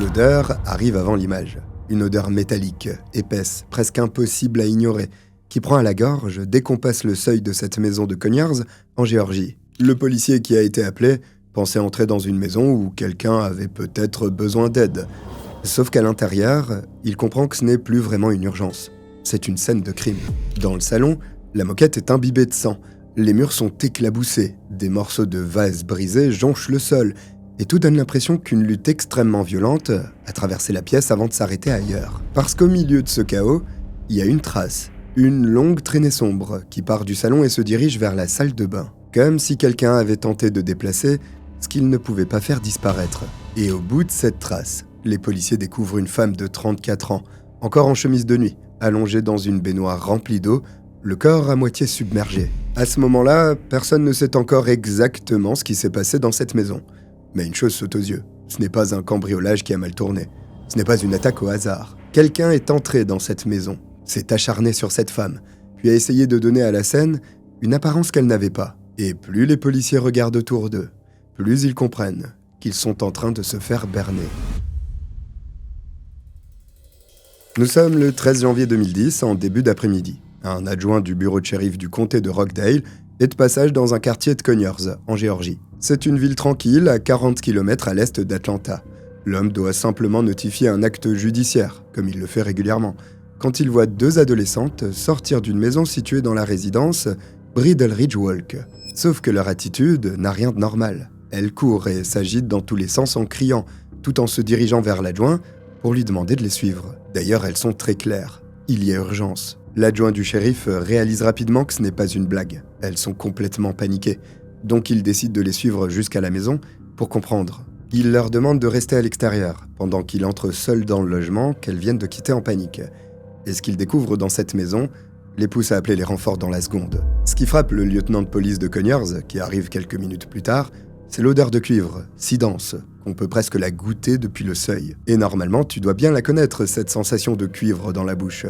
L'odeur arrive avant l'image. Une odeur métallique, épaisse, presque impossible à ignorer, qui prend à la gorge dès qu'on passe le seuil de cette maison de Conyers, en Géorgie. Le policier qui a été appelé pensait entrer dans une maison où quelqu'un avait peut-être besoin d'aide. Sauf qu'à l'intérieur, il comprend que ce n'est plus vraiment une urgence. C'est une scène de crime. Dans le salon, la moquette est imbibée de sang. Les murs sont éclaboussés. Des morceaux de vases brisés jonchent le sol. Et tout donne l'impression qu'une lutte extrêmement violente a traversé la pièce avant de s'arrêter ailleurs. Parce qu'au milieu de ce chaos, il y a une trace. Une longue traînée sombre qui part du salon et se dirige vers la salle de bain. Comme si quelqu'un avait tenté de déplacer ce qu'il ne pouvait pas faire disparaître. Et au bout de cette trace, les policiers découvrent une femme de 34 ans, encore en chemise de nuit, allongée dans une baignoire remplie d'eau, le corps à moitié submergé. À ce moment-là, personne ne sait encore exactement ce qui s'est passé dans cette maison. Mais une chose saute aux yeux, ce n'est pas un cambriolage qui a mal tourné. Ce n'est pas une attaque au hasard. Quelqu'un est entré dans cette maison, s'est acharné sur cette femme, puis a essayé de donner à la scène une apparence qu'elle n'avait pas. Et plus les policiers regardent autour d'eux, plus ils comprennent qu'ils sont en train de se faire berner. Nous sommes le 13 janvier 2010, en début d'après-midi. Un adjoint du bureau de shérif du comté de Rockdale est de passage dans un quartier de Conyers, en Géorgie. C'est une ville tranquille, à 40 km à l'est d'Atlanta. L'homme doit simplement notifier un acte judiciaire, comme il le fait régulièrement, quand il voit deux adolescentes sortir d'une maison située dans la résidence Bridle Ridge Walk. Sauf que leur attitude n'a rien de normal. Elles courent et s'agitent dans tous les sens en criant, tout en se dirigeant vers l'adjoint pour lui demander de les suivre. D'ailleurs, elles sont très claires. Il y a urgence. L'adjoint du shérif réalise rapidement que ce n'est pas une blague. Elles sont complètement paniquées. Donc il décide de les suivre jusqu'à la maison pour comprendre. Il leur demande de rester à l'extérieur, pendant qu'il entre seul dans le logement qu'elles viennent de quitter en panique. Et ce qu'il découvre dans cette maison les pousse à appeler les renforts dans la seconde. Ce qui frappe le lieutenant de police de Conyers, qui arrive quelques minutes plus tard, c'est l'odeur de cuivre, si dense, qu'on peut presque la goûter depuis le seuil. Et normalement, tu dois bien la connaître, cette sensation de cuivre dans la bouche.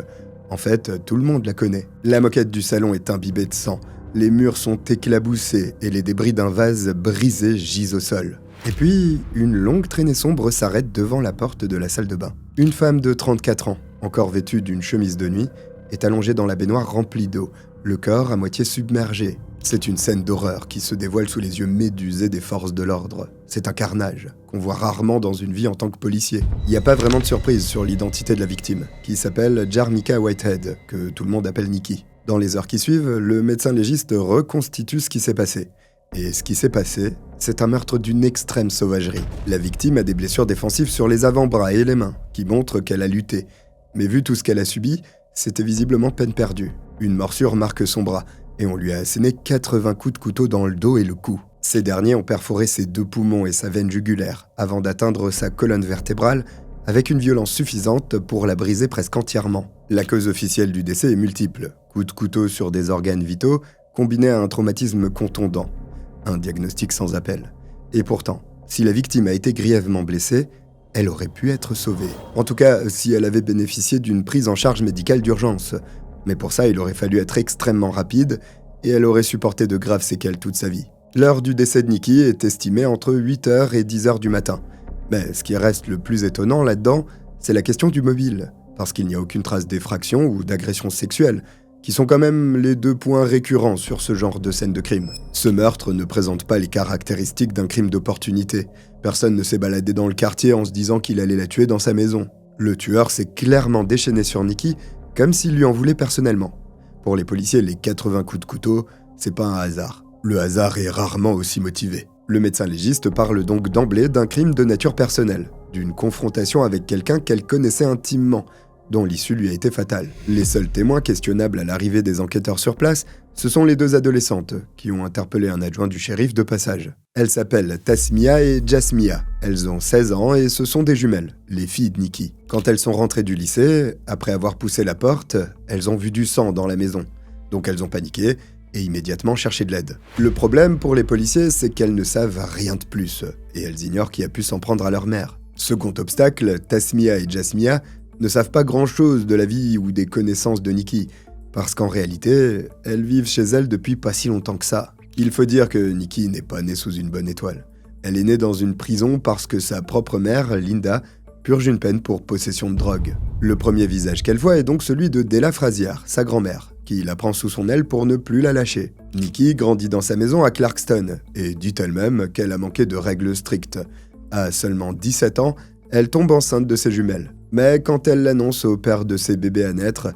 En fait, tout le monde la connaît. La moquette du salon est imbibée de sang. Les murs sont éclaboussés et les débris d'un vase brisé gisent au sol. Et puis, une longue traînée sombre s'arrête devant la porte de la salle de bain. Une femme de 34 ans, encore vêtue d'une chemise de nuit, est allongée dans la baignoire remplie d'eau, le corps à moitié submergé. C'est une scène d'horreur qui se dévoile sous les yeux médusés des forces de l'ordre. C'est un carnage qu'on voit rarement dans une vie en tant que policier. Il n'y a pas vraiment de surprise sur l'identité de la victime, qui s'appelle Jarmika Whitehead, que tout le monde appelle Nikki. Dans les heures qui suivent, le médecin légiste reconstitue ce qui s'est passé. Et ce qui s'est passé, c'est un meurtre d'une extrême sauvagerie. La victime a des blessures défensives sur les avant-bras et les mains, qui montrent qu'elle a lutté. Mais vu tout ce qu'elle a subi, c'était visiblement peine perdue. Une morsure marque son bras, et on lui a asséné 80 coups de couteau dans le dos et le cou. Ces derniers ont perforé ses 2 poumons et sa veine jugulaire, avant d'atteindre sa colonne vertébrale, avec une violence suffisante pour la briser presque entièrement. La cause officielle du décès est multiple. Coups de couteau sur des organes vitaux, combinés à un traumatisme contondant. Un diagnostic sans appel. Et pourtant, si la victime a été grièvement blessée, elle aurait pu être sauvée. En tout cas, si elle avait bénéficié d'une prise en charge médicale d'urgence. Mais pour ça, il aurait fallu être extrêmement rapide et elle aurait supporté de graves séquelles toute sa vie. L'heure du décès de Nikki est estimée entre 8h et 10h du matin. Mais ce qui reste le plus étonnant là-dedans, c'est la question du mobile, parce qu'il n'y a aucune trace d'effraction ou d'agression sexuelle, qui sont quand même les 2 points récurrents sur ce genre de scène de crime. Ce meurtre ne présente pas les caractéristiques d'un crime d'opportunité. Personne ne s'est baladé dans le quartier en se disant qu'il allait la tuer dans sa maison. Le tueur s'est clairement déchaîné sur Nikki, comme s'il lui en voulait personnellement. Pour les policiers, les 80 coups de couteau, c'est pas un hasard. Le hasard est rarement aussi motivé. Le médecin légiste parle donc d'emblée d'un crime de nature personnelle, d'une confrontation avec quelqu'un qu'elle connaissait intimement, dont l'issue lui a été fatale. Les seuls témoins questionnables à l'arrivée des enquêteurs sur place, ce sont les 2 adolescentes, qui ont interpellé un adjoint du shérif de passage. Elles s'appellent Tasmia et Jasmia. Elles ont 16 ans et ce sont des jumelles, les filles de Nikki. Quand elles sont rentrées du lycée, après avoir poussé la porte, elles ont vu du sang dans la maison. Donc elles ont paniqué et immédiatement cherché de l'aide. Le problème pour les policiers, c'est qu'elles ne savent rien de plus, et elles ignorent qui a pu s'en prendre à leur mère. Second obstacle, Tasmia et Jasmia ne savent pas grand-chose de la vie ou des connaissances de Nikki, parce qu'en réalité, elles vivent chez elles depuis pas si longtemps que ça. Il faut dire que Nikki n'est pas née sous une bonne étoile. Elle est née dans une prison parce que sa propre mère, Linda, purge une peine pour possession de drogue. Le premier visage qu'elle voit est donc celui de Della Frazier, sa grand-mère, qui la prend sous son aile pour ne plus la lâcher. Nikki grandit dans sa maison à Clarkston et dit elle-même qu'elle a manqué de règles strictes. À seulement 17 ans, elle tombe enceinte de ses jumelles. Mais quand elle l'annonce au père de ses bébés à naître,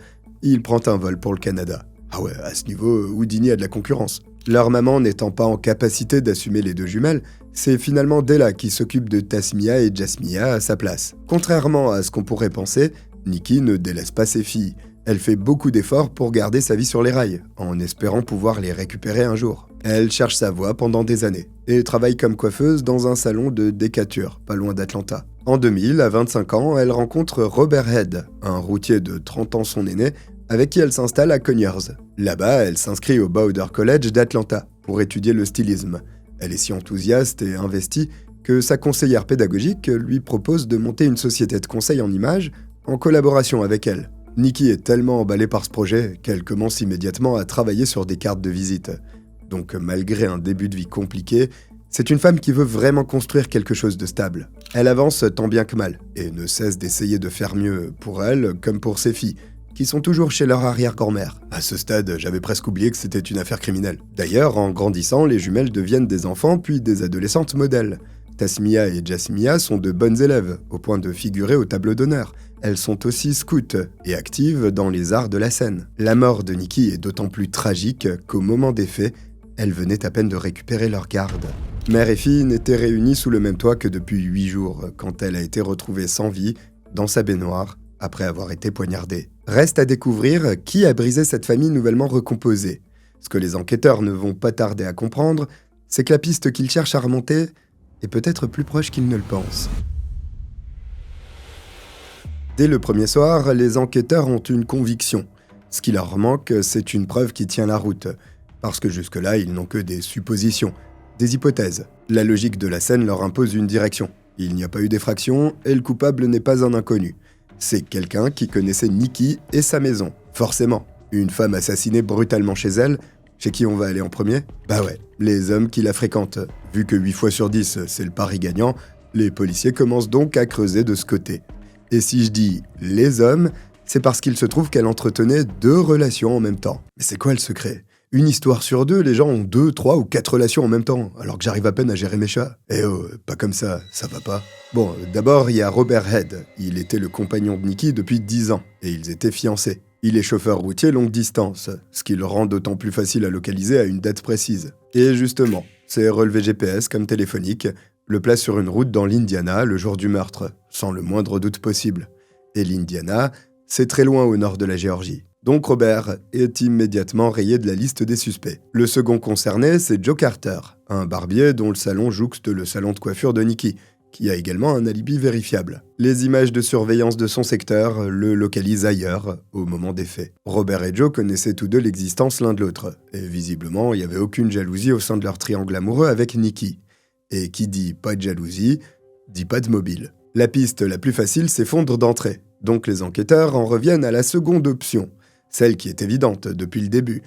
il prend un vol pour le Canada. Ah ouais, à ce niveau, Houdini a de la concurrence. Leur maman n'étant pas en capacité d'assumer les deux jumelles, c'est finalement Della qui s'occupe de Tasmia et Jasmia à sa place. Contrairement à ce qu'on pourrait penser, Nikki ne délaisse pas ses filles. Elle fait beaucoup d'efforts pour garder sa vie sur les rails, en espérant pouvoir les récupérer un jour. Elle cherche sa voie pendant des années, et travaille comme coiffeuse dans un salon de Decatur, pas loin d'Atlanta. En 2000, à 25 ans, elle rencontre Robert Head, un routier de 30 ans son aîné, avec qui elle s'installe à Conyers. Là-bas, elle s'inscrit au Bowder College d'Atlanta pour étudier le stylisme. Elle est si enthousiaste et investie que sa conseillère pédagogique lui propose de monter une société de conseil en images en collaboration avec elle. Nikki est tellement emballée par ce projet qu'elle commence immédiatement à travailler sur des cartes de visite. Donc malgré un début de vie compliqué, c'est une femme qui veut vraiment construire quelque chose de stable. Elle avance tant bien que mal et ne cesse d'essayer de faire mieux pour elle comme pour ses filles, qui sont toujours chez leur arrière-grand-mère. À ce stade, j'avais presque oublié que c'était une affaire criminelle. D'ailleurs, en grandissant, les jumelles deviennent des enfants puis des adolescentes modèles. Tasmia et Jasmia sont de bonnes élèves, au point de figurer au tableau d'honneur. Elles sont aussi scouts et actives dans les arts de la scène. La mort de Nikki est d'autant plus tragique qu'au moment des faits, elles venaient à peine de récupérer leur garde. Mère et fille n'étaient réunies sous le même toit que depuis 8 jours, quand elle a été retrouvée sans vie, dans sa baignoire, après avoir été poignardée. Reste à découvrir qui a brisé cette famille nouvellement recomposée. Ce que les enquêteurs ne vont pas tarder à comprendre, c'est que la piste qu'ils cherchent à remonter est peut-être plus proche qu'ils ne le pensent. Dès le premier soir, les enquêteurs ont une conviction. Ce qui leur manque, c'est une preuve qui tient la route. Parce que jusque-là, ils n'ont que des suppositions, des hypothèses. La logique de la scène leur impose une direction. Il n'y a pas eu d'effraction et le coupable n'est pas un inconnu. C'est quelqu'un qui connaissait Nikki et sa maison. Forcément, une femme assassinée brutalement chez elle, chez qui on va aller en premier? Bah ouais, les hommes qui la fréquentent. Vu que 8 fois sur 10, c'est le pari gagnant, les policiers commencent donc à creuser de ce côté. Et si je dis « les hommes », c'est parce qu'il se trouve qu'elle entretenait 2 relations en même temps. Mais c'est quoi le secret? Une histoire sur 2, les gens ont 2, 3 ou 4 relations en même temps, alors que j'arrive à peine à gérer mes chats. Eh oh, pas comme ça va pas. Bon, d'abord, il y a Robert Head. Il était le compagnon de Nikki depuis 10 ans, et ils étaient fiancés. Il est chauffeur routier longue distance, ce qui le rend d'autant plus facile à localiser à une date précise. Et justement, ses relevés GPS comme téléphoniques le placent sur une route dans l'Indiana le jour du meurtre, sans le moindre doute possible. Et l'Indiana, c'est très loin au nord de la Géorgie. Donc Robert est immédiatement rayé de la liste des suspects. Le second concerné, c'est Joe Carter, un barbier dont le salon jouxte le salon de coiffure de Nikki, qui a également un alibi vérifiable. Les images de surveillance de son secteur le localisent ailleurs au moment des faits. Robert et Joe connaissaient tous deux l'existence l'un de l'autre, et visiblement il n'y avait aucune jalousie au sein de leur triangle amoureux avec Nikki. Et qui dit pas de jalousie, dit pas de mobile. La piste la plus facile s'effondre d'entrée, donc les enquêteurs en reviennent à la seconde option, celle qui est évidente depuis le début,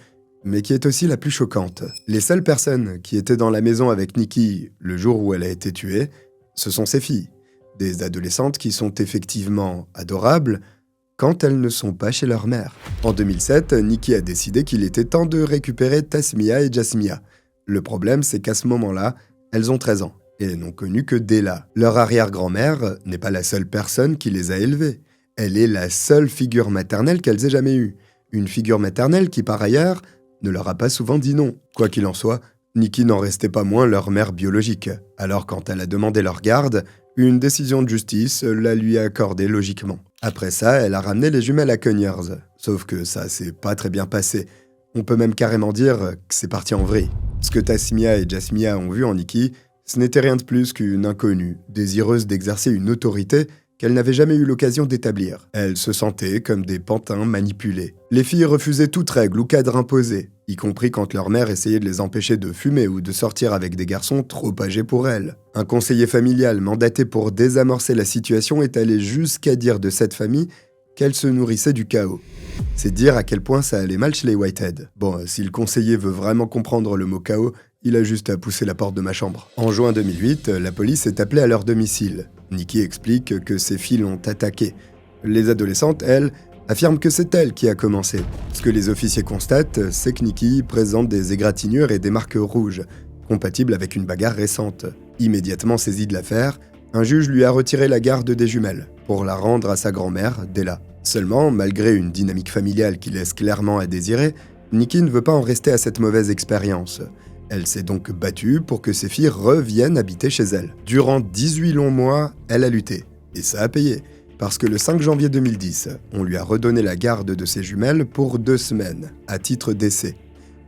mais qui est aussi la plus choquante. Les seules personnes qui étaient dans la maison avec Nikki le jour où elle a été tuée, ce sont ses filles, des adolescentes qui sont effectivement adorables quand elles ne sont pas chez leur mère. En 2007, Nikki a décidé qu'il était temps de récupérer Tasmia et Jasmia. Le problème, c'est qu'à ce moment-là, elles ont 13 ans et n'ont connu que Della. Leur arrière-grand-mère n'est pas la seule personne qui les a élevées. Elle est la seule figure maternelle qu'elles aient jamais eue. Une figure maternelle qui, par ailleurs, ne leur a pas souvent dit non. Quoi qu'il en soit, Nikki n'en restait pas moins leur mère biologique. Alors quand elle a demandé leur garde, une décision de justice la lui a accordée logiquement. Après ça, elle a ramené les jumelles à Conyers. Sauf que ça s'est pas très bien passé. On peut même carrément dire que c'est parti en vrille. Ce que Tasmia et Jasmia ont vu en Nikki, ce n'était rien de plus qu'une inconnue, désireuse d'exercer une autorité qu'elle n'avait jamais eu l'occasion d'établir. Elles se sentaient comme des pantins manipulés. Les filles refusaient toute règle ou cadre imposé, y compris quand leur mère essayait de les empêcher de fumer ou de sortir avec des garçons trop âgés pour elles. Un conseiller familial mandaté pour désamorcer la situation est allé jusqu'à dire de cette famille qu'elle se nourrissait du chaos. C'est dire à quel point ça allait mal chez les Whitehead. Bon, si le conseiller veut vraiment comprendre le mot chaos, il a juste à pousser la porte de ma chambre. En juin 2008, la police est appelée à leur domicile. Nikki explique que ses filles l'ont attaquée. Les adolescentes, elles, affirment que c'est elle qui a commencé. Ce que les officiers constatent, c'est que Nikki présente des égratignures et des marques rouges, compatibles avec une bagarre récente. Immédiatement saisi de l'affaire, un juge lui a retiré la garde des jumelles pour la rendre à sa grand-mère, Della. Seulement, malgré une dynamique familiale qui laisse clairement à désirer, Nikki ne veut pas en rester à cette mauvaise expérience. Elle s'est donc battue pour que ses filles reviennent habiter chez elle. Durant 18 longs mois, elle a lutté. Et ça a payé, parce que le 5 janvier 2010, on lui a redonné la garde de ses jumelles pour 2 semaines, à titre d'essai.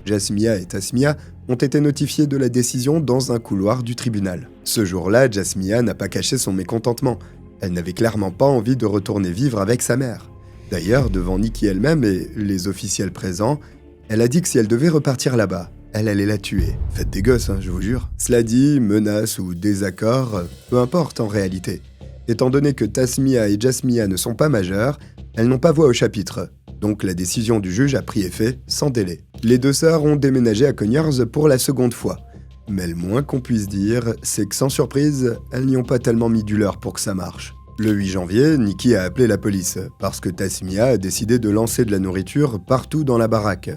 Jasmia et Tasmia ont été notifiées de la décision dans un couloir du tribunal. Ce jour-là, Jasmia n'a pas caché son mécontentement. Elle n'avait clairement pas envie de retourner vivre avec sa mère. D'ailleurs, devant Nikki elle-même et les officiels présents, elle a dit que si elle devait repartir là-bas, elle allait la tuer. Faites des gosses, je vous jure. Cela dit, menaces ou désaccords, peu importe en réalité. Étant donné que Tasmia et Jasmia ne sont pas majeures, elles n'ont pas voix au chapitre. Donc la décision du juge a pris effet sans délai. Les 2 sœurs ont déménagé à Conyers pour la seconde fois. Mais le moins qu'on puisse dire, c'est que sans surprise, elles n'y ont pas tellement mis du leur pour que ça marche. Le 8 janvier, Nikki a appelé la police, parce que Tasmia a décidé de lancer de la nourriture partout dans la baraque.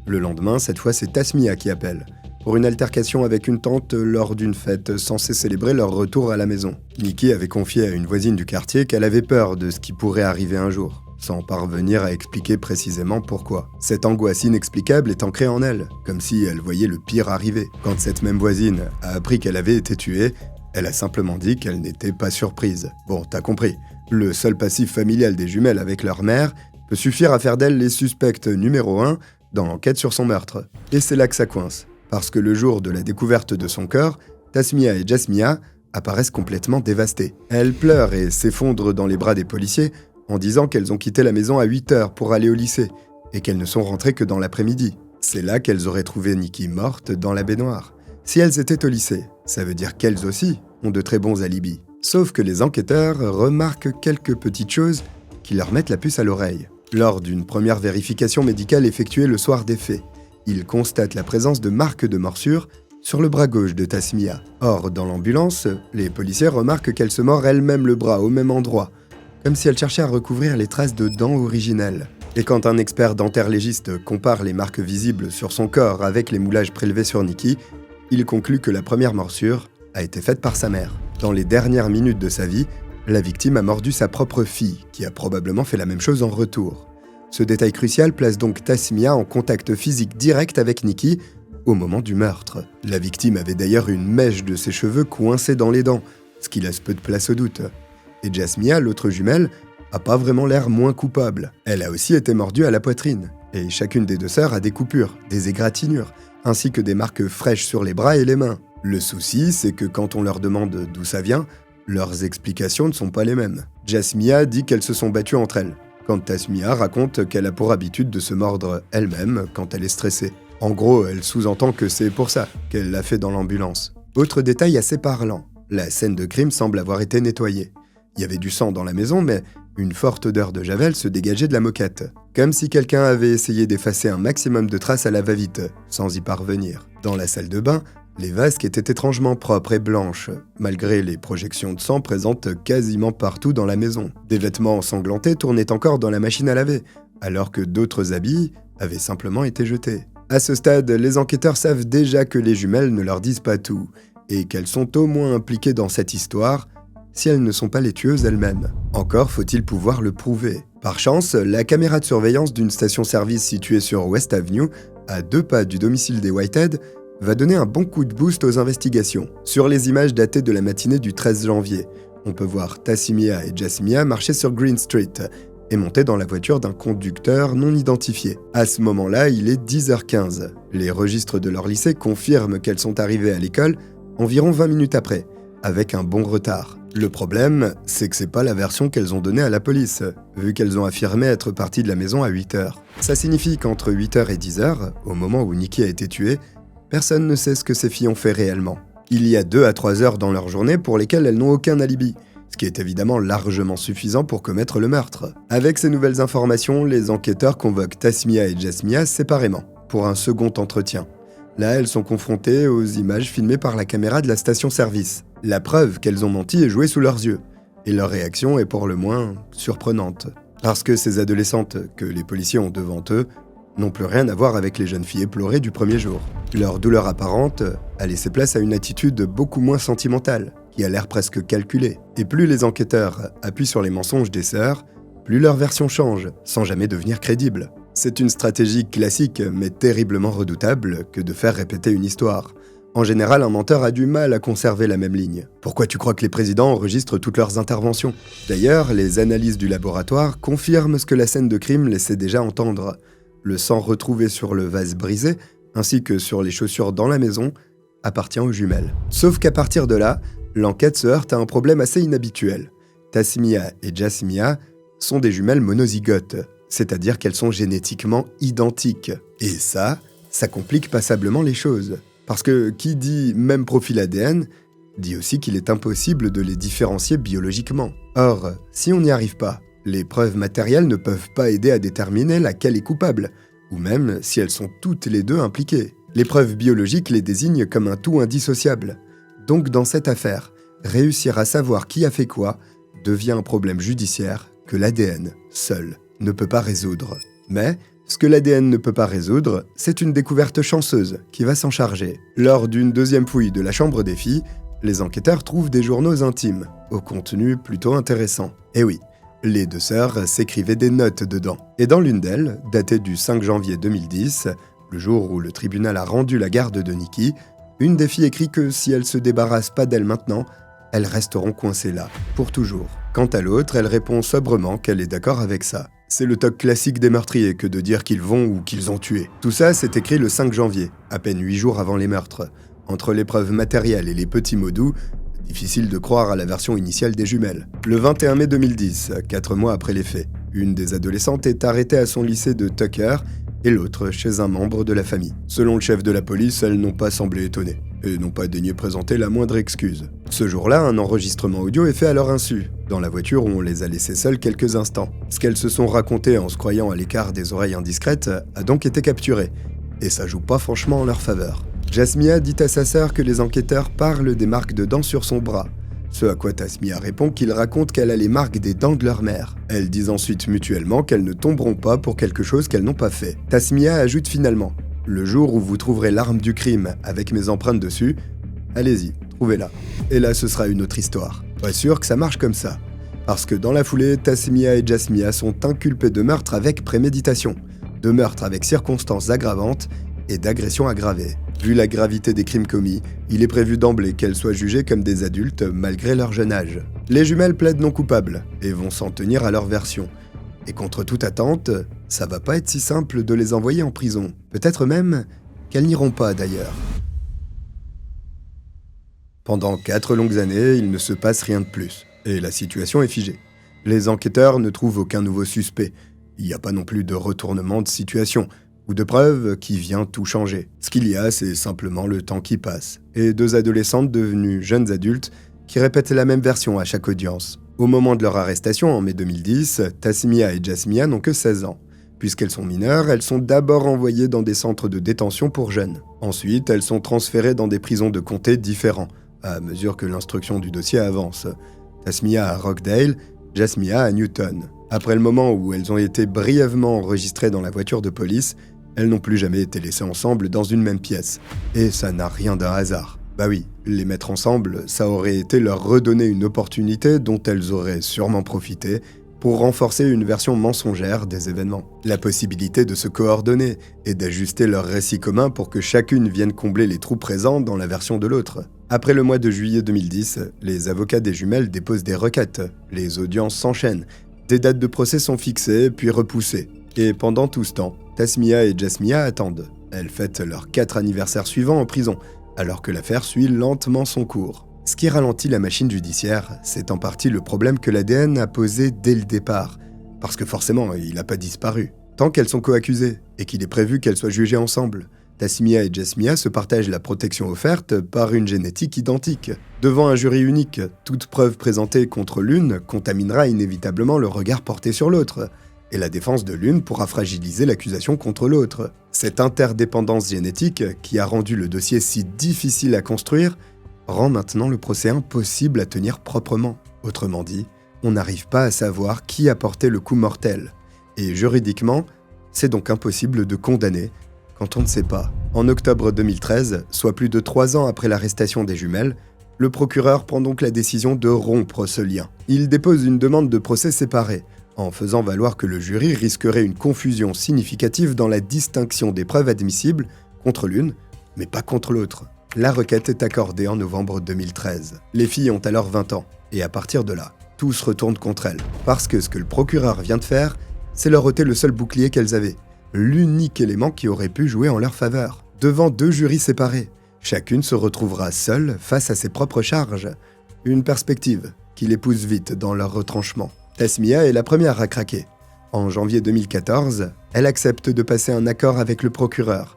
Le lendemain, cette fois, c'est Tasmia qui appelle, pour une altercation avec une tante lors d'une fête censée célébrer leur retour à la maison. Nikki avait confié à une voisine du quartier qu'elle avait peur de ce qui pourrait arriver un jour, sans parvenir à expliquer précisément pourquoi. Cette angoisse inexplicable est ancrée en elle, comme si elle voyait le pire arriver. Quand cette même voisine a appris qu'elle avait été tuée, elle a simplement dit qu'elle n'était pas surprise. Bon, t'as compris, le seul passif familial des jumelles avec leur mère peut suffire à faire d'elles les suspectes numéro 1 dans l'enquête sur son meurtre. Et c'est là que ça coince, parce que le jour de la découverte de son corps, Tasmia et Jasmia apparaissent complètement dévastées. Elles pleurent et s'effondrent dans les bras des policiers en disant qu'elles ont quitté la maison à 8h pour aller au lycée et qu'elles ne sont rentrées que dans l'après-midi. C'est là qu'elles auraient trouvé Nikki morte dans la baignoire. Si elles étaient au lycée, ça veut dire qu'elles aussi ont de très bons alibis. Sauf que les enquêteurs remarquent quelques petites choses qui leur mettent la puce à l'oreille. Lors d'une première vérification médicale effectuée le soir des faits, ils constatent la présence de marques de morsures sur le bras gauche de Tasmia. Or, dans l'ambulance, les policiers remarquent qu'elle se mord elle-même le bras au même endroit, comme si elle cherchait à recouvrir les traces de dents originelles. Et quand un expert dentaire légiste compare les marques visibles sur son corps avec les moulages prélevés sur Nikki, il conclut que la première morsure a été faite par sa mère. Dans les dernières minutes de sa vie, la victime a mordu sa propre fille, qui a probablement fait la même chose en retour. Ce détail crucial place donc Tasmia en contact physique direct avec Nikki au moment du meurtre. La victime avait d'ailleurs une mèche de ses cheveux coincée dans les dents, ce qui laisse peu de place au doute. Et Jasmia, l'autre jumelle, a pas vraiment l'air moins coupable. Elle a aussi été mordue à la poitrine, et chacune des 2 sœurs a des coupures, des égratignures, ainsi que des marques fraîches sur les bras et les mains. Le souci, c'est que quand on leur demande d'où ça vient, leurs explications ne sont pas les mêmes. Jasmia dit qu'elles se sont battues entre elles, quand Tasmia raconte qu'elle a pour habitude de se mordre elle-même quand elle est stressée. En gros, elle sous-entend que c'est pour ça qu'elle l'a fait dans l'ambulance. Autre détail assez parlant, la scène de crime semble avoir été nettoyée. Il y avait du sang dans la maison, mais une forte odeur de javel se dégageait de la moquette, comme si quelqu'un avait essayé d'effacer un maximum de traces à la va-vite, sans y parvenir. Dans la salle de bain, les vasques étaient étrangement propres et blanches, malgré les projections de sang présentes quasiment partout dans la maison. Des vêtements ensanglantés tournaient encore dans la machine à laver, alors que d'autres habits avaient simplement été jetés. À ce stade, les enquêteurs savent déjà que les jumelles ne leur disent pas tout, et qu'elles sont au moins impliquées dans cette histoire, si elles ne sont pas les tueuses elles-mêmes. Encore faut-il pouvoir le prouver. Par chance, la caméra de surveillance d'une station-service située sur West Avenue, à 2 pas du domicile des Whitehead, va donner un bon coup de boost aux investigations. Sur les images datées de la matinée du 13 janvier, on peut voir Tasmia et Jasmia marcher sur Green Street et monter dans la voiture d'un conducteur non identifié. À ce moment-là, il est 10h15. Les registres de leur lycée confirment qu'elles sont arrivées à l'école environ 20 minutes après, avec un bon retard. Le problème, c'est que c'est pas la version qu'elles ont donnée à la police, vu qu'elles ont affirmé être parties de la maison à 8h. Ça signifie qu'entre 8h et 10h, au moment où Nikki a été tuée, personne ne sait ce que ces filles ont fait réellement. Il y a 2 à 3 heures dans leur journée pour lesquelles elles n'ont aucun alibi, ce qui est évidemment largement suffisant pour commettre le meurtre. Avec ces nouvelles informations, les enquêteurs convoquent Tasmia et Jasmia séparément, pour un second entretien. Là, elles sont confrontées aux images filmées par la caméra de la station-service. La preuve qu'elles ont menti est jouée sous leurs yeux. Et leur réaction est pour le moins surprenante. Parce que ces adolescentes que les policiers ont devant eux n'ont plus rien à voir avec les jeunes filles éplorées du premier jour. Leur douleur apparente a laissé place à une attitude beaucoup moins sentimentale, qui a l'air presque calculée. Et plus les enquêteurs appuient sur les mensonges des sœurs, plus leur version change, sans jamais devenir crédible. C'est une stratégie classique, mais terriblement redoutable, que de faire répéter une histoire. En général, un menteur a du mal à conserver la même ligne. Pourquoi tu crois que les présidents enregistrent toutes leurs interventions? D'ailleurs, les analyses du laboratoire confirment ce que la scène de crime laissait déjà entendre. Le sang retrouvé sur le vase brisé, ainsi que sur les chaussures dans la maison, appartient aux jumelles. Sauf qu'à partir de là, l'enquête se heurte à un problème assez inhabituel. Tasmia et Jasmia sont des jumelles monozygotes, c'est-à-dire qu'elles sont génétiquement identiques. Et ça complique passablement les choses. Parce que qui dit même profil ADN, dit aussi qu'il est impossible de les différencier biologiquement. Or, si on n'y arrive pas, les preuves matérielles ne peuvent pas aider à déterminer laquelle est coupable, ou même si elles sont toutes les deux impliquées. Les preuves biologiques les désignent comme un tout indissociable. Donc dans cette affaire, réussir à savoir qui a fait quoi devient un problème judiciaire que l'ADN, seul, ne peut pas résoudre. Mais ce que l'ADN ne peut pas résoudre, c'est une découverte chanceuse qui va s'en charger. Lors d'une deuxième fouille de la chambre des filles, les enquêteurs trouvent des journaux intimes, au contenu plutôt intéressant. Et oui, les deux sœurs s'écrivaient des notes dedans. Et dans l'une d'elles, datée du 5 janvier 2010, le jour où le tribunal a rendu la garde de Nikki, une des filles écrit que si elles se débarrassent pas d'elle maintenant, elles resteront coincées là, pour toujours. Quant à l'autre, elle répond sobrement qu'elle est d'accord avec ça. C'est le toc classique des meurtriers que de dire qu'ils vont ou qu'ils ont tué. Tout ça, c'est écrit le 5 janvier, à peine 8 jours avant les meurtres. Entre les preuves matérielles et les petits mots doux, difficile de croire à la version initiale des jumelles. Le 21 mai 2010, 4 mois après les faits, une des adolescentes est arrêtée à son lycée de Tucker et l'autre chez un membre de la famille. Selon le chef de la police, elles n'ont pas semblé étonnées et n'ont pas daigné présenter la moindre excuse. Ce jour-là, un enregistrement audio est fait à leur insu, dans la voiture où on les a laissées seules quelques instants. Ce qu'elles se sont racontées en se croyant à l'écart des oreilles indiscrètes a donc été capturé, et ça joue pas franchement en leur faveur. Jasmia dit à sa sœur que les enquêteurs parlent des marques de dents sur son bras, ce à quoi Tasmia répond qu'ils racontent qu'elle a les marques des dents de leur mère. Elles disent ensuite mutuellement qu'elles ne tomberont pas pour quelque chose qu'elles n'ont pas fait. Tasmia ajoute finalement « Le jour où vous trouverez l'arme du crime avec mes empreintes dessus, allez-y, trouvez-la. Et là, ce sera une autre histoire. » Pas sûr que ça marche comme ça. Parce que dans la foulée, Tasmia et Jasmia sont inculpées de meurtre avec préméditation, de meurtre avec circonstances aggravantes et d'agression aggravée. Vu la gravité des crimes commis, il est prévu d'emblée qu'elles soient jugées comme des adultes malgré leur jeune âge. Les jumelles plaident non coupables et vont s'en tenir à leur version. Et contre toute attente, ça va pas être si simple de les envoyer en prison. Peut-être même qu'elles n'iront pas d'ailleurs. Pendant 4 longues années, il ne se passe rien de plus, et la situation est figée. Les enquêteurs ne trouvent aucun nouveau suspect. Il n'y a pas non plus de retournement de situation, ou de preuve qui vient tout changer. Ce qu'il y a, c'est simplement le temps qui passe, et 2 adolescentes devenues jeunes adultes qui répètent la même version à chaque audience. Au moment de leur arrestation, en mai 2010, Tasmia et Jasmia n'ont que 16 ans. Puisqu'elles sont mineures, elles sont d'abord envoyées dans des centres de détention pour jeunes. Ensuite, elles sont transférées dans des prisons de comté différents, à mesure que l'instruction du dossier avance. Tasmia à Rockdale, Jasmia à Newton. Après le moment où elles ont été brièvement enregistrées dans la voiture de police, elles n'ont plus jamais été laissées ensemble dans une même pièce. Et ça n'a rien d'un hasard. Bah oui, les mettre ensemble, ça aurait été leur redonner une opportunité dont elles auraient sûrement profité pour renforcer une version mensongère des événements. La possibilité de se coordonner et d'ajuster leurs récits communs pour que chacune vienne combler les trous présents dans la version de l'autre. Après le mois de juillet 2010, les avocats des jumelles déposent des requêtes, les audiences s'enchaînent, des dates de procès sont fixées puis repoussées. Et pendant tout ce temps, Tasmia et Jasmia attendent. Elles fêtent leurs 4 anniversaires suivants en prison, alors que l'affaire suit lentement son cours. Ce qui ralentit la machine judiciaire, c'est en partie le problème que l'ADN a posé dès le départ, parce que forcément, il n'a pas disparu. Tant qu'elles sont coaccusées, et qu'il est prévu qu'elles soient jugées ensemble, Tasmia et Jasmia se partagent la protection offerte par une génétique identique. Devant un jury unique, toute preuve présentée contre l'une contaminera inévitablement le regard porté sur l'autre. et la défense de l'une pourra fragiliser l'accusation contre l'autre. Cette interdépendance génétique, qui a rendu le dossier si difficile à construire, rend maintenant le procès impossible à tenir proprement. Autrement dit, on n'arrive pas à savoir qui a porté le coup mortel. Et juridiquement, c'est donc impossible de condamner quand on ne sait pas. En octobre 2013, soit plus de 3 ans après l'arrestation des jumelles, le procureur prend donc la décision de rompre ce lien. Il dépose une demande de procès séparé, en faisant valoir que le jury risquerait une confusion significative dans la distinction des preuves admissibles contre l'une, mais pas contre l'autre. La requête est accordée en novembre 2013. Les filles ont alors 20 ans, et à partir de là, tout se retourne contre elles. Parce que ce que le procureur vient de faire, c'est leur ôter le seul bouclier qu'elles avaient, l'unique élément qui aurait pu jouer en leur faveur. Devant 2 jurys séparés, chacune se retrouvera seule face à ses propres charges. Une perspective qui les pousse vite dans leur retranchement. Tasmia est la première à craquer. En janvier 2014, elle accepte de passer un accord avec le procureur.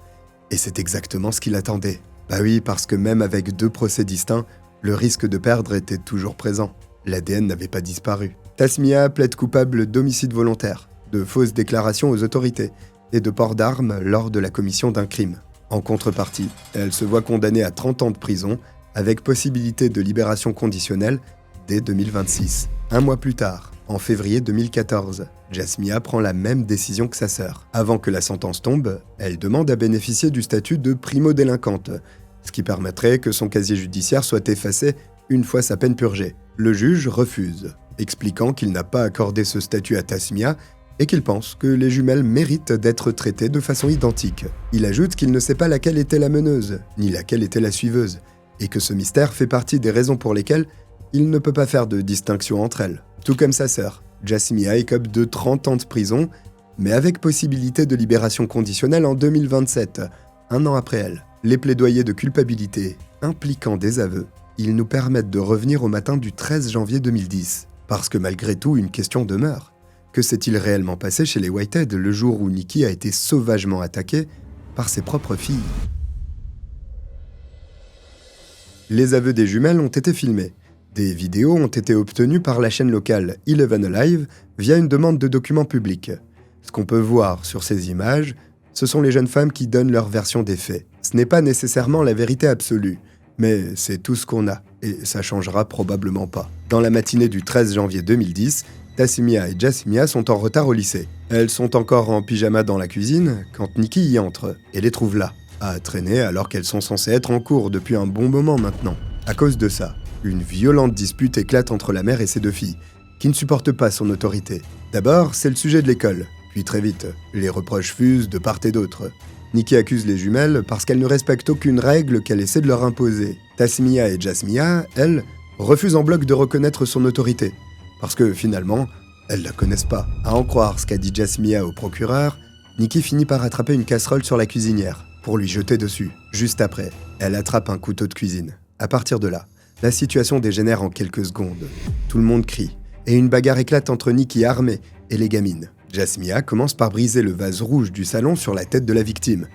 Et c'est exactement ce qu'il attendait. Bah oui, parce que même avec 2 procès distincts, le risque de perdre était toujours présent. L'ADN n'avait pas disparu. Tasmia plaide coupable d'homicide volontaire, de fausses déclarations aux autorités et de port d'armes lors de la commission d'un crime. En contrepartie, elle se voit condamnée à 30 ans de prison avec possibilité de libération conditionnelle dès 2026. Un mois plus tard, en février 2014, Jasmia prend la même décision que sa sœur. Avant que la sentence tombe, elle demande à bénéficier du statut de primo-délinquante, ce qui permettrait que son casier judiciaire soit effacé une fois sa peine purgée. Le juge refuse, expliquant qu'il n'a pas accordé ce statut à Tasmia et qu'il pense que les jumelles méritent d'être traitées de façon identique. Il ajoute qu'il ne sait pas laquelle était la meneuse, ni laquelle était la suiveuse, et que ce mystère fait partie des raisons pour lesquelles il ne peut pas faire de distinction entre elles. Tout comme sa sœur, Jasmia écope de 30 ans de prison, mais avec possibilité de libération conditionnelle en 2027, un an après elle. Les plaidoyers de culpabilité, impliquant des aveux, ils nous permettent de revenir au matin du 13 janvier 2010. Parce que malgré tout, une question demeure. Que s'est-il réellement passé chez les Whitehead le jour où Nikki a été sauvagement attaquée par ses propres filles? Les aveux des jumelles ont été filmés. Des vidéos ont été obtenues par la chaîne locale Eleven Alive via une demande de documents publics. Ce qu'on peut voir sur ces images, ce sont les jeunes femmes qui donnent leur version des faits. Ce n'est pas nécessairement la vérité absolue, mais c'est tout ce qu'on a, et ça changera probablement pas. Dans la matinée du 13 janvier 2010, Tasmia et Jasmia sont en retard au lycée. Elles sont encore en pyjama dans la cuisine quand Nikki y entre et les trouve là, à traîner alors qu'elles sont censées être en cours depuis un bon moment maintenant. À cause de ça, une violente dispute éclate entre la mère et ses 2 filles, qui ne supportent pas son autorité. D'abord, c'est le sujet de l'école, puis très vite, les reproches fusent de part et d'autre. Nikki accuse les jumelles parce qu'elles ne respectent aucune règle qu'elle essaie de leur imposer. Tasmia et Jasmia, elles, refusent en bloc de reconnaître son autorité, parce que finalement, elles la connaissent pas. À en croire ce qu'a dit Jasmia au procureur, Nikki finit par attraper une casserole sur la cuisinière, pour lui jeter dessus. Juste après, elle attrape un couteau de cuisine. À partir de là, la situation dégénère en quelques secondes. Tout le monde crie, et une bagarre éclate entre Nikki armée et les gamines. Jasmia commence par briser le vase rouge du salon sur la tête de la victime.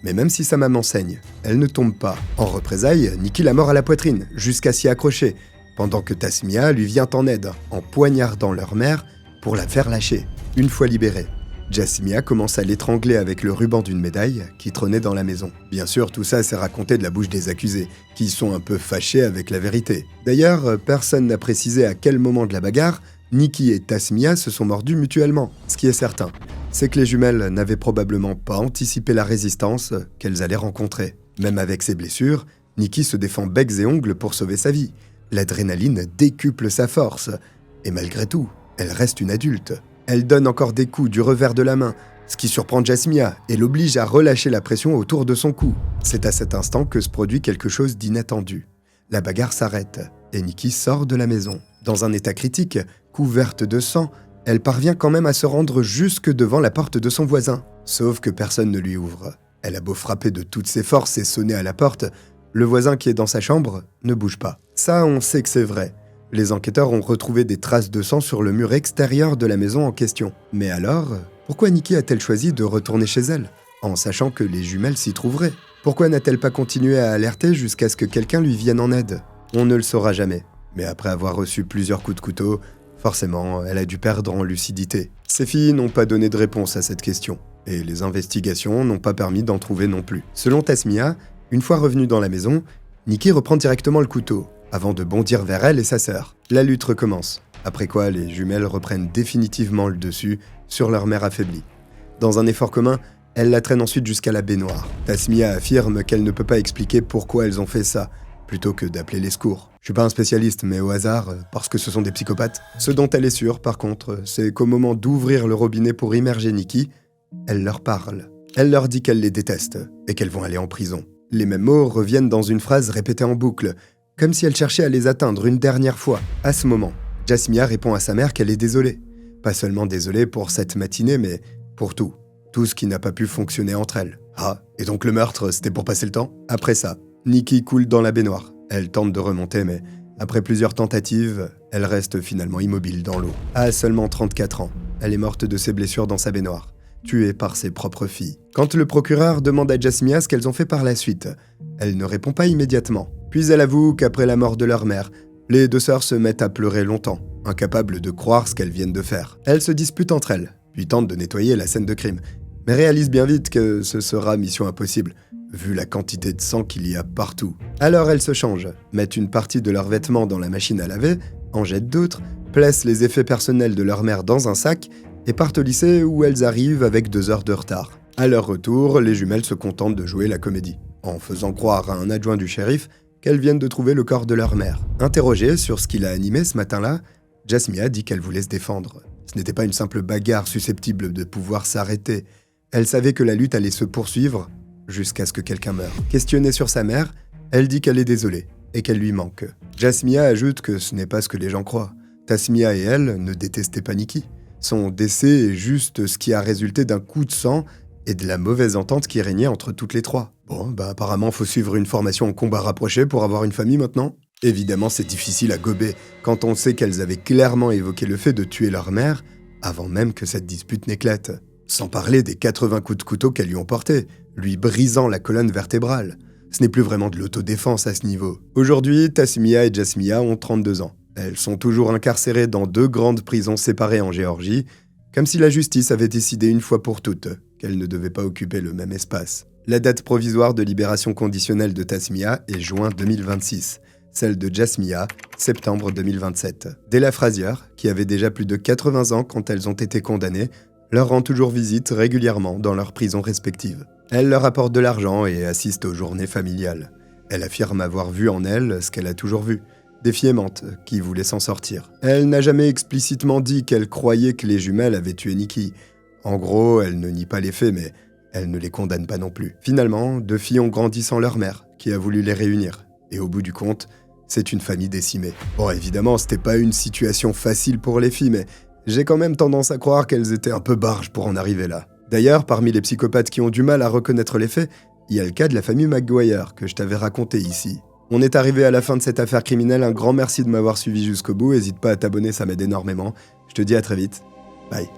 Mais même si sa maman saigne, elle ne tombe pas. En représailles, Nikki la mord à la poitrine, jusqu'à s'y accrocher, pendant que Tasmia lui vient en aide, en poignardant leur mère pour la faire lâcher. Une fois libérée, Jasmia commence à l'étrangler avec le ruban d'une médaille qui trônait dans la maison. Bien sûr, tout ça s'est raconté de la bouche des accusés, qui sont un peu fâchés avec la vérité. D'ailleurs, personne n'a précisé à quel moment de la bagarre Nikki et Tasmia se sont mordus mutuellement. Ce qui est certain, c'est que les jumelles n'avaient probablement pas anticipé la résistance qu'elles allaient rencontrer. Même avec ses blessures, Nikki se défend becs et ongles pour sauver sa vie. L'adrénaline décuple sa force. Et malgré tout, elle reste une adulte. Elle donne encore des coups du revers de la main, ce qui surprend Jasmia et l'oblige à relâcher la pression autour de son cou. C'est à cet instant que se produit quelque chose d'inattendu. La bagarre s'arrête et Nikki sort de la maison. Dans un état critique, couverte de sang, elle parvient quand même à se rendre jusque devant la porte de son voisin. Sauf que personne ne lui ouvre. Elle a beau frapper de toutes ses forces et sonner à la porte, le voisin qui est dans sa chambre ne bouge pas. Ça, on sait que c'est vrai. Les enquêteurs ont retrouvé des traces de sang sur le mur extérieur de la maison en question. Mais alors, pourquoi Nikki a-t-elle choisi de retourner chez elle, en sachant que les jumelles s'y trouveraient? Pourquoi n'a-t-elle pas continué à alerter jusqu'à ce que quelqu'un lui vienne en aide? On ne le saura jamais. Mais après avoir reçu plusieurs coups de couteau, Forcément, elle a dû perdre en lucidité. Ses filles n'ont pas donné de réponse à cette question, et les investigations n'ont pas permis d'en trouver non plus. Selon Tasmia, une fois revenue dans la maison, Nikki reprend directement le couteau, avant de bondir vers elle et sa sœur. La lutte recommence, après quoi les jumelles reprennent définitivement le dessus sur leur mère affaiblie. Dans un effort commun, elles la traînent ensuite jusqu'à la baignoire. Tasmia affirme qu'elle ne peut pas expliquer pourquoi elles ont fait ça, plutôt que d'appeler les secours. Je suis pas un spécialiste, mais au hasard, parce que ce sont des psychopathes. Ce dont elle est sûre, par contre, c'est qu'au moment d'ouvrir le robinet pour immerger Nikki, elle leur parle. Elle leur dit qu'elle les déteste et qu'elles vont aller en prison. Les mêmes mots reviennent dans une phrase répétée en boucle, comme si elle cherchait à les atteindre une dernière fois. À ce moment, Jasmia répond à sa mère qu'elle est désolée. Pas seulement désolée pour cette matinée, mais pour tout. Tout ce qui n'a pas pu fonctionner entre elles. Ah, et donc le meurtre, c'était pour passer le temps ? Après ça, Nikki coule dans la baignoire. Elle tente de remonter, mais après plusieurs tentatives, elle reste finalement immobile dans l'eau. À seulement 34 ans, elle est morte de ses blessures dans sa baignoire, tuée par ses propres filles. Quand le procureur demande à Jasmia ce qu'elles ont fait par la suite, elle ne répond pas immédiatement. Puis elle avoue qu'après la mort de leur mère, les deux sœurs se mettent à pleurer longtemps, incapables de croire ce qu'elles viennent de faire. Elles se disputent entre elles, puis tentent de nettoyer la scène de crime, mais réalisent bien vite que ce sera mission impossible, vu la quantité de sang qu'il y a partout. Alors elles se changent, mettent une partie de leurs vêtements dans la machine à laver, en jettent d'autres, placent les effets personnels de leur mère dans un sac et partent au lycée où elles arrivent avec 2 heures de retard. À leur retour, les jumelles se contentent de jouer la comédie, en faisant croire à un adjoint du shérif qu'elles viennent de trouver le corps de leur mère. Interrogée sur ce qui l'a animée ce matin-là, Jasmia dit qu'elle voulait se défendre. Ce n'était pas une simple bagarre susceptible de pouvoir s'arrêter. Elle savait que la lutte allait se poursuivre jusqu'à ce que quelqu'un meure. Questionnée sur sa mère, elle dit qu'elle est désolée et qu'elle lui manque. Jasmia ajoute que ce n'est pas ce que les gens croient. Tasmia et elle ne détestaient pas Nikki. Son décès est juste ce qui a résulté d'un coup de sang et de la mauvaise entente qui régnait entre toutes les trois. Bon, apparemment faut suivre une formation en combat rapproché pour avoir une famille maintenant. Évidemment, c'est difficile à gober quand on sait qu'elles avaient clairement évoqué le fait de tuer leur mère avant même que cette dispute n'éclate. Sans parler des 80 coups de couteau qu'elles lui ont portés, lui brisant la colonne vertébrale. Ce n'est plus vraiment de l'autodéfense à ce niveau. Aujourd'hui, Tasmia et Jasmia ont 32 ans. Elles sont toujours incarcérées dans 2 grandes prisons séparées en Géorgie, comme si la justice avait décidé une fois pour toutes qu'elles ne devaient pas occuper le même espace. La date provisoire de libération conditionnelle de Tasmia est juin 2026. Celle de Jasmia, septembre 2027. Della Frazier, qui avait déjà plus de 80 ans quand elles ont été condamnées, leur rend toujours visite régulièrement dans leurs prisons respectives. Elle leur apporte de l'argent et assiste aux journées familiales. Elle affirme avoir vu en elles ce qu'elle a toujours vu, des filles aimantes qui voulaient s'en sortir. Elle n'a jamais explicitement dit qu'elle croyait que les jumelles avaient tué Nikki. En gros, elle ne nie pas les faits, mais elle ne les condamne pas non plus. Finalement, 2 filles ont grandi sans leur mère, qui a voulu les réunir. Et au bout du compte, c'est une famille décimée. Bon, évidemment, c'était pas une situation facile pour les filles, mais j'ai quand même tendance à croire qu'elles étaient un peu barges pour en arriver là. D'ailleurs, parmi les psychopathes qui ont du mal à reconnaître les faits, il y a le cas de la famille McGuire que je t'avais raconté ici. On est arrivé à la fin de cette affaire criminelle, un grand merci de m'avoir suivi jusqu'au bout, n'hésite pas à t'abonner, ça m'aide énormément. Je te dis à très vite. Bye.